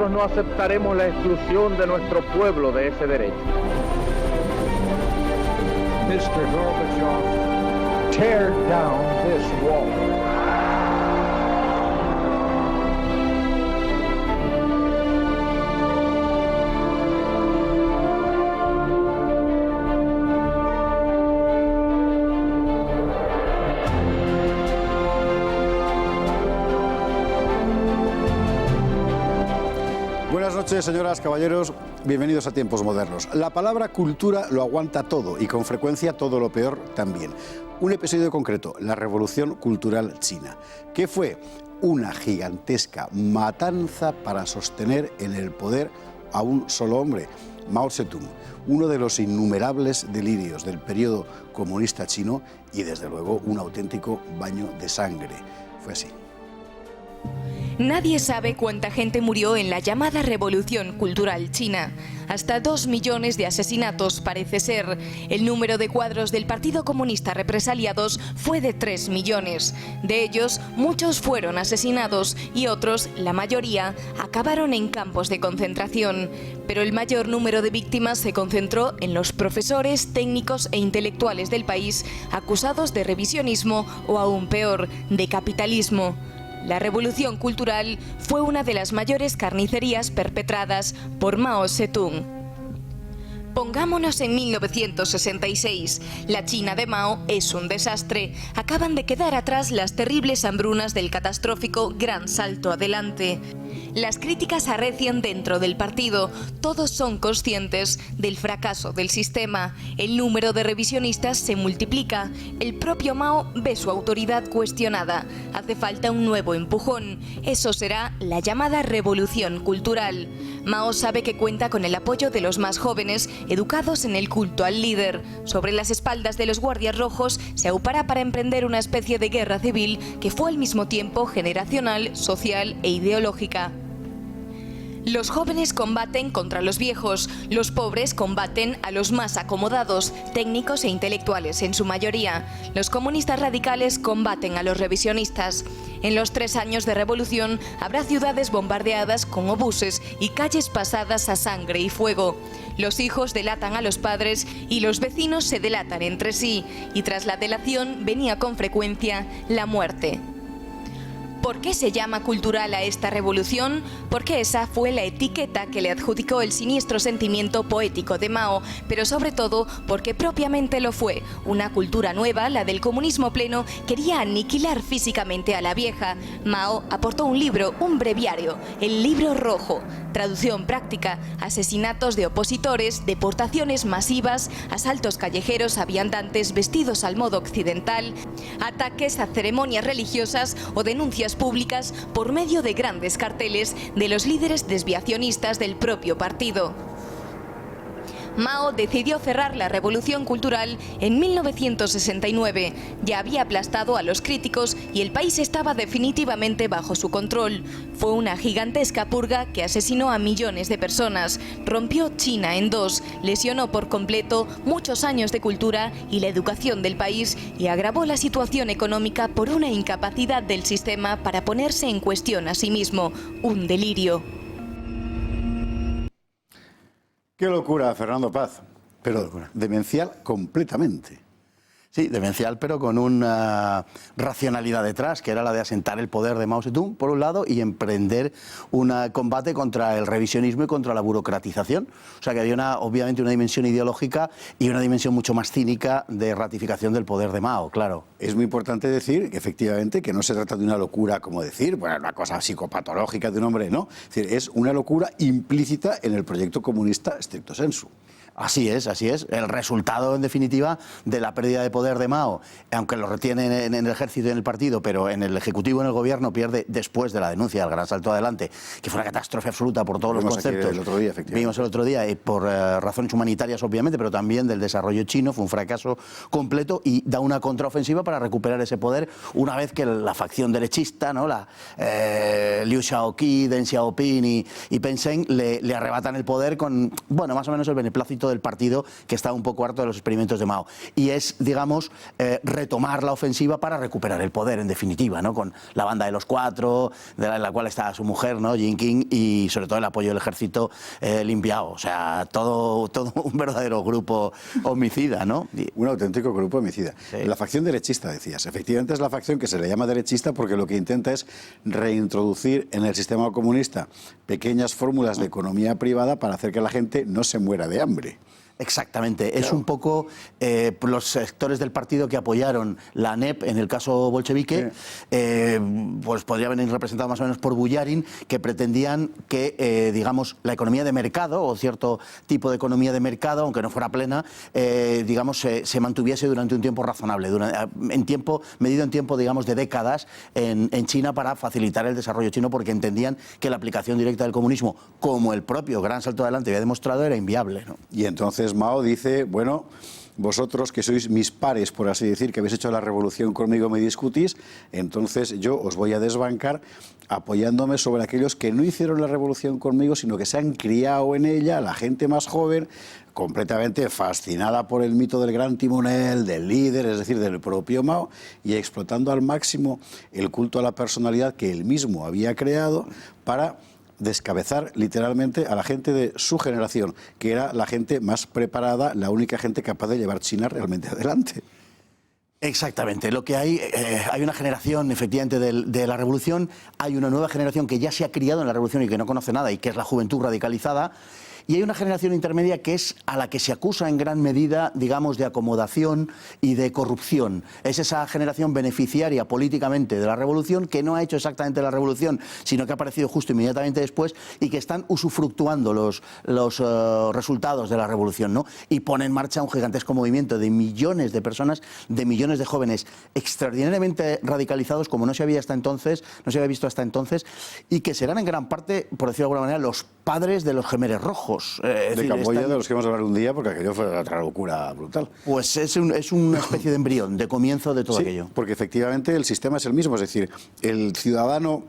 nosotros no aceptaremos la exclusión de nuestro pueblo de ese derecho. Mr. Gorbachev, tear down this wall. Buenas noches, señoras, caballeros, bienvenidos a Tiempos Modernos. La palabra cultura lo aguanta todo y con frecuencia todo lo peor también. Un episodio concreto, la Revolución Cultural China, que fue una gigantesca matanza para sostener en el poder a un solo hombre, Mao Zedong, uno de los innumerables delirios del periodo comunista chino y desde luego un auténtico baño de sangre. Fue así. Nadie sabe cuánta gente murió en la llamada Revolución Cultural China. Hasta 2 millones de asesinatos parece ser. El número de cuadros del Partido Comunista represaliados fue de 3 millones. De ellos, muchos fueron asesinados y otros, la mayoría, acabaron en campos de concentración. Pero el mayor número de víctimas se concentró en los profesores, técnicos e intelectuales del país acusados de revisionismo o aún peor, de capitalismo. La Revolución Cultural fue una de las mayores carnicerías perpetradas por Mao Zedong. Pongámonos en 1966. La China de Mao es un desastre. Acaban de quedar atrás las terribles hambrunas del catastrófico Gran Salto Adelante. Las críticas arrecian dentro del partido. Todos son conscientes del fracaso del sistema. El número de revisionistas se multiplica. El propio Mao ve su autoridad cuestionada. Hace falta un nuevo empujón. Eso será la llamada Revolución Cultural. Mao sabe que cuenta con el apoyo de los más jóvenes, educados en el culto al líder. Sobre las espaldas de los guardias rojos se aupará para emprender una especie de guerra civil que fue al mismo tiempo generacional, social e ideológica. Los jóvenes combaten contra los viejos, los pobres combaten a los más acomodados, técnicos e intelectuales en su mayoría. Los comunistas radicales combaten a los revisionistas. En los 3 años de revolución habrá ciudades bombardeadas con obuses y calles pasadas a sangre y fuego. Los hijos delatan a los padres y los vecinos se delatan entre sí, y tras la delación venía con frecuencia la muerte. ¿Por qué se llama cultural a esta revolución? Porque esa fue la etiqueta que le adjudicó el siniestro sentimiento poético de Mao, pero sobre todo porque propiamente lo fue. Una cultura nueva, la del comunismo pleno, quería aniquilar físicamente a la vieja. Mao aportó un libro, un breviario, el Libro Rojo. Traducción práctica: asesinatos de opositores, deportaciones masivas, asaltos callejeros a viandantes vestidos al modo occidental, ataques a ceremonias religiosas o denuncias públicas por medio de grandes carteles de los líderes desviacionistas del propio partido. Mao decidió cerrar la Revolución Cultural en 1969. Ya había aplastado a los críticos y el país estaba definitivamente bajo su control. Fue una gigantesca purga que asesinó a millones de personas, rompió China en 2, lesionó por completo muchos años de cultura y la educación del país y agravó la situación económica por una incapacidad del sistema para ponerse en cuestión a sí mismo. Un delirio. Qué locura, Fernando Paz, pero demencial completamente. Sí, demencial, pero con una racionalidad detrás, que era la de asentar el poder de Mao Zedong, por un lado, y emprender un combate contra el revisionismo y contra la burocratización. O sea, que había obviamente una dimensión ideológica y una dimensión mucho más cínica de ratificación del poder de Mao, claro. Es muy importante decir, efectivamente, que no se trata de una locura, como decir, bueno, una cosa psicopatológica de un hombre, no. Es decir, es una locura implícita en el proyecto comunista stricto sensu. Así es, así es. El resultado, en definitiva, de la pérdida de poder de Mao, aunque lo retiene en el ejército y en el partido, pero en el ejecutivo, en el gobierno, pierde después de la denuncia del Gran Salto Adelante, que fue una catástrofe absoluta por todos los conceptos. El otro día, efectivamente. Vimos el otro día, por razones humanitarias, obviamente, pero también del desarrollo chino. Fue un fracaso completo y da una contraofensiva para recuperar ese poder una vez que la facción derechista, ¿no? Liu Shaoqi, Deng Xiaoping y Pen Zheng le arrebatan el poder con, bueno, más o menos el beneplácito segmento del partido que está un poco harto de los experimentos de Mao. Y es, digamos, retomar la ofensiva para recuperar el poder, en definitiva, ¿no? Con la banda de los cuatro, en la cual está su mujer, ¿no? Jin King, y sobre todo el apoyo del ejército Lin Biao. O sea, todo un verdadero grupo homicida, ¿no? Un auténtico grupo homicida. Sí. La facción derechista, decías. Efectivamente es la facción que se le llama derechista porque lo que intenta es reintroducir en el sistema comunista pequeñas fórmulas de economía privada para hacer que la gente no se muera de hambre. Exactamente, claro. Es un poco los sectores del partido que apoyaron la ANEP en el caso bolchevique, pues podría venir representado más o menos por Buyarin, que pretendían que, digamos, la economía de mercado o cierto tipo de economía de mercado, aunque no fuera plena, digamos, se mantuviese durante un tiempo razonable, medido en tiempo, digamos, de décadas en China para facilitar el desarrollo chino, porque entendían que la aplicación directa del comunismo, como el propio Gran Salto Adelante había demostrado, era inviable, ¿no? Y entonces Mao dice, bueno, vosotros que sois mis pares, por así decir, que habéis hecho la revolución conmigo, me discutís, entonces yo os voy a desbancar apoyándome sobre aquellos que no hicieron la revolución conmigo, sino que se han criado en ella, la gente más joven, completamente fascinada por el mito del gran timonel, del líder, es decir, del propio Mao, y explotando al máximo el culto a la personalidad que él mismo había creado para descabezar literalmente a la gente de su generación, que era la gente más preparada, la única gente capaz de llevar China realmente adelante. Exactamente, lo que hay una generación efectivamente de la revolución, hay una nueva generación que ya se ha criado en la revolución y que no conoce nada, y que es la juventud radicalizada, y hay una generación intermedia que es a la que se acusa en gran medida, digamos, de acomodación y de corrupción. Es esa generación beneficiaria políticamente de la revolución, que no ha hecho exactamente la revolución, sino que ha aparecido justo inmediatamente después, y que están usufructuando los resultados de la revolución, ¿no? Y pone en marcha un gigantesco movimiento de millones de personas, de millones de jóvenes extraordinariamente radicalizados, como no se había visto hasta entonces, y que serán en gran parte, por decirlo de alguna manera, los padres de los Jemeres Rojos. De Camboya, de los que vamos a hablar un día, porque aquello fue otra locura brutal. Pues es una especie de embrión, de comienzo de todo aquello. Porque efectivamente el sistema es el mismo, es decir, el ciudadano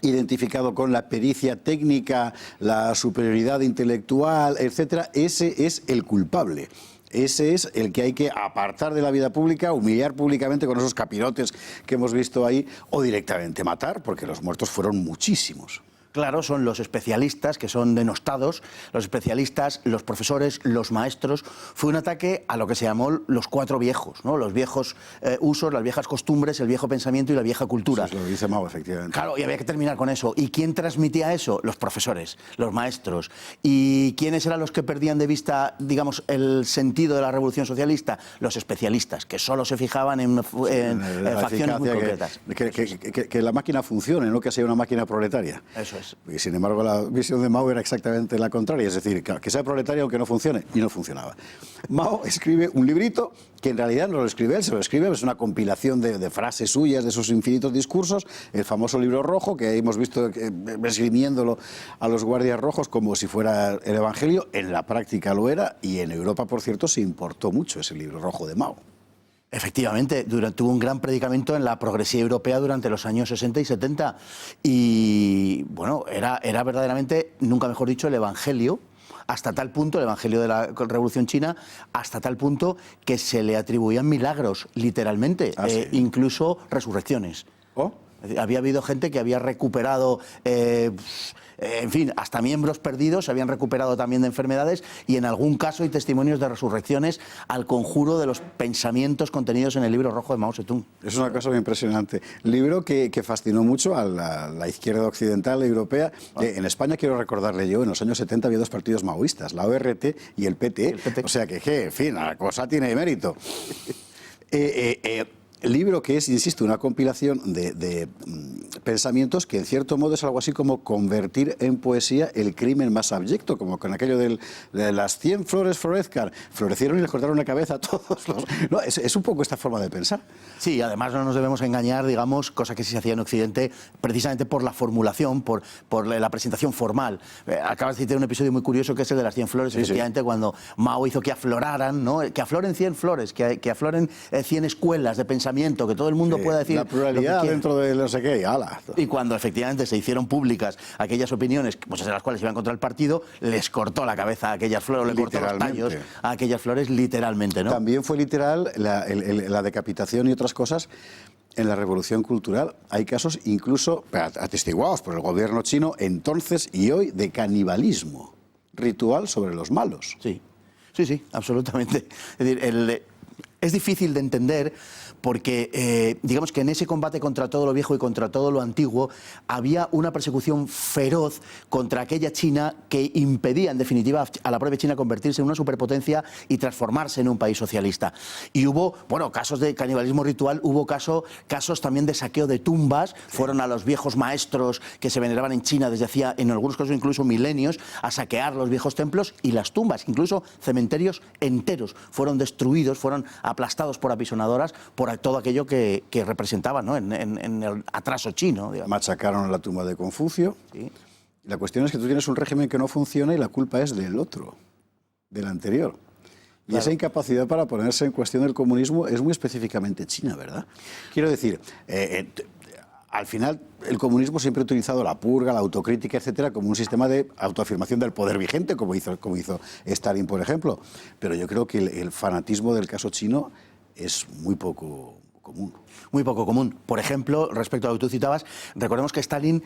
identificado con la pericia técnica, la superioridad intelectual, etcétera, ese es el culpable. Ese es el que hay que apartar de la vida pública, humillar públicamente con esos capirotes que hemos visto ahí, o directamente matar, porque los muertos fueron muchísimos. Claro, son los especialistas que son denostados, los especialistas, los profesores, los maestros. Fue un ataque a lo que se llamó los cuatro viejos, ¿no? Los viejos usos, las viejas costumbres, el viejo pensamiento y la vieja cultura. Eso es lo que dice Mao, efectivamente. Claro, y había que terminar con eso. ¿Y quién transmitía eso? Los profesores, los maestros. ¿Y quiénes eran los que perdían de vista, digamos, el sentido de la revolución socialista? Los especialistas, que solo se fijaban en facciones muy concretas. Que la máquina funcione, no que sea una máquina proletaria. Eso es. Y sin embargo la visión de Mao era exactamente la contraria, es decir, que sea proletaria aunque no funcione, y no funcionaba. Mao escribe un librito que en realidad no lo escribe él, se lo escribe, es una compilación de frases suyas, de sus infinitos discursos, el famoso libro rojo que hemos visto esgrimiéndolo a los guardias rojos como si fuera el Evangelio. En la práctica lo era, y en Europa, por cierto, se importó mucho ese libro rojo de Mao. Efectivamente, tuvo un gran predicamento en la progresía europea durante los años 60 y 70. Y bueno, era verdaderamente, nunca mejor dicho, el Evangelio, hasta tal punto, el Evangelio de la Revolución China, hasta tal punto que se le atribuían milagros, literalmente, ¿sí? Incluso resurrecciones. ¿Oh? Había habido gente que había recuperado... en fin, hasta miembros perdidos se habían recuperado también de enfermedades, y en algún caso hay testimonios de resurrecciones al conjuro de los pensamientos contenidos en el libro rojo de Mao Zedong. Es una cosa muy impresionante. Libro que fascinó mucho a la izquierda occidental europea. En España, quiero recordarle yo, en los años 70 había dos partidos maoístas, la ORT y el PT. O sea que, en fin, la cosa tiene mérito. Libro que es, insisto, una compilación de pensamientos que en cierto modo es algo así como convertir en poesía el crimen más abyecto, como con aquello de las 100 flores Florescar, florecieron y les cortaron la cabeza a todos los... No, es un poco esta forma de pensar. Sí, además no nos debemos engañar, digamos, cosa que sí se hacía en Occidente, precisamente por la formulación, por la presentación formal. Acabas de citar un episodio muy curioso que es el de las 100 flores, efectivamente, cuando Mao hizo que afloraran, ¿no? Que afloren 100 flores, que afloren 100 escuelas de pensamiento, que todo el mundo pueda decir... La pluralidad dentro de no sé qué, ala. Y cuando efectivamente se hicieron públicas aquellas opiniones, muchas de las cuales iban contra el partido, les cortó la cabeza a aquellas flores, le cortó los tallos a aquellas flores literalmente, ¿no? También fue literal la decapitación y otras cosas en la Revolución Cultural. Hay casos incluso atestiguados por el gobierno chino entonces y hoy de canibalismo ritual sobre los malos. Sí, sí, sí, absolutamente. Es decir, es difícil de entender porque, digamos que en ese combate contra todo lo viejo y contra todo lo antiguo había una persecución feroz contra aquella China que impedía, en definitiva, a la propia China convertirse en una superpotencia y transformarse en un país socialista. Y hubo, bueno, casos de canibalismo ritual, hubo casos también de saqueo de tumbas, fueron a los viejos maestros que se veneraban en China desde hacía, en algunos casos incluso milenios, a saquear los viejos templos y las tumbas, incluso cementerios enteros fueron destruidos, fueron aplastados por apisonadoras, por todo aquello que representaba, ¿no? en el atraso chino. Digamos. Machacaron la tumba de Confucio. Sí. La cuestión es que tú tienes un régimen que no funciona y la culpa es del otro, del anterior. Y claro, esa incapacidad para ponerse en cuestión del comunismo es muy específicamente china, ¿verdad? Quiero decir, al final el comunismo siempre ha utilizado la purga, la autocrítica, etcétera, como un sistema de autoafirmación del poder vigente, como hizo Stalin, por ejemplo. Pero yo creo que el fanatismo del caso chino es muy poco común. Muy poco común. Por ejemplo, respecto a lo que tú citabas, recordemos que Stalin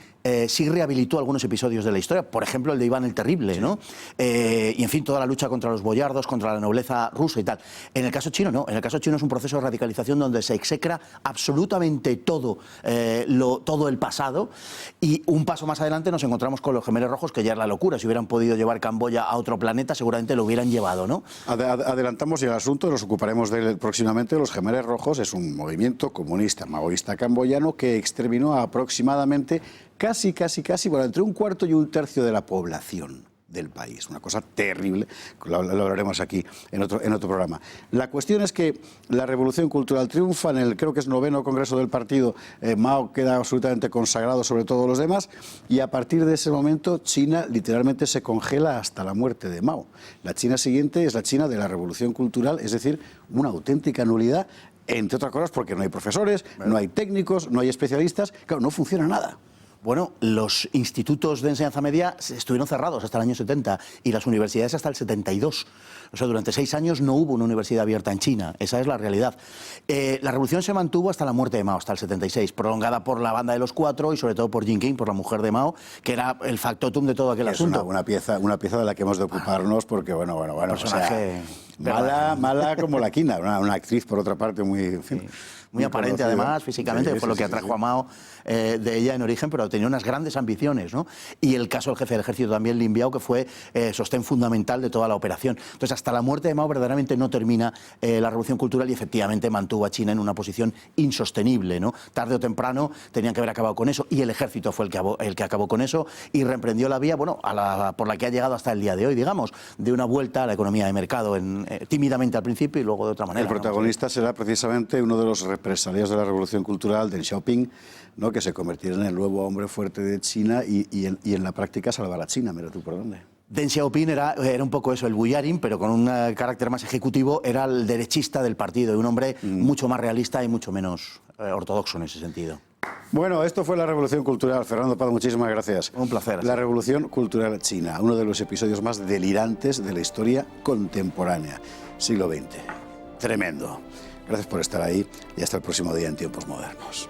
sí rehabilitó algunos episodios de la historia, por ejemplo el de Iván el Terrible, sí, ¿no? Y en fin, toda la lucha contra los boyardos, contra la nobleza rusa y tal. En el caso chino no, en el caso chino es un proceso de radicalización donde se execra absolutamente todo, todo el pasado, y un paso más adelante nos encontramos con los Gemeres Rojos, que ya es la locura. Si hubieran podido llevar Camboya a otro planeta, seguramente lo hubieran llevado, ¿no? Adelantamos ya el asunto, nos ocuparemos de él próximamente. Los Gemeres Rojos es un movimiento comunista maoísta camboyano que exterminó a aproximadamente casi, bueno, entre un cuarto y un tercio de la población del país. Una cosa terrible, lo hablaremos aquí en otro programa. La cuestión es que la revolución cultural triunfa en el, creo que es 9º Congreso del Partido, Mao queda absolutamente consagrado sobre todos los demás, y a partir de ese momento China literalmente se congela hasta la muerte de Mao. La China siguiente es la China de la revolución cultural, es decir, una auténtica nulidad, entre otras cosas porque no hay profesores, no hay técnicos, no hay especialistas, claro, no funciona nada. Bueno, los institutos de enseñanza media estuvieron cerrados hasta el año 70 y las universidades hasta el 72. O sea, durante 6 años no hubo una universidad abierta en China. Esa es la realidad. La revolución se mantuvo hasta la muerte de Mao, hasta el 76, prolongada por la banda de los 4 y sobre todo por Jiang Qing, por la mujer de Mao, que era el factotum de todo aquel asunto. Es una pieza de la que hemos de ocuparnos porque, bueno. Personaje... O sea, mala como la quina. Una actriz, por otra parte, muy... En fin, sí. Muy aparente, además, físicamente, sí, fue lo que atrajo a Mao de ella en origen, pero tenía unas grandes ambiciones, ¿no? Y el caso del jefe del ejército también, Lin Biao, que fue sostén fundamental de toda la operación. Entonces, hasta la muerte de Mao verdaderamente no termina la revolución cultural y efectivamente mantuvo a China en una posición insostenible, ¿no? Tarde o temprano tenían que haber acabado con eso y el ejército fue el que acabó con eso y reemprendió la vía, bueno, por la que ha llegado hasta el día de hoy, digamos, de una vuelta a la economía de mercado, tímidamente al principio y luego de otra manera. El protagonista, ¿no?, será precisamente uno de los represaliados de la revolución cultural, Deng Xiaoping, ¿no?, que se convertirá en el nuevo hombre fuerte de China y en la práctica salvar a China. Mira tú por dónde. Deng Xiaoping era un poco eso, el bullarin, pero con un carácter más ejecutivo, era el derechista del partido, un hombre mucho más realista y mucho menos ortodoxo en ese sentido. Bueno, esto fue la Revolución Cultural. Fernando Paz, muchísimas gracias. Un placer. La Revolución Cultural China, uno de los episodios más delirantes de la historia contemporánea, siglo XX. Tremendo. Gracias por estar ahí y hasta el próximo día en Tiempos Modernos.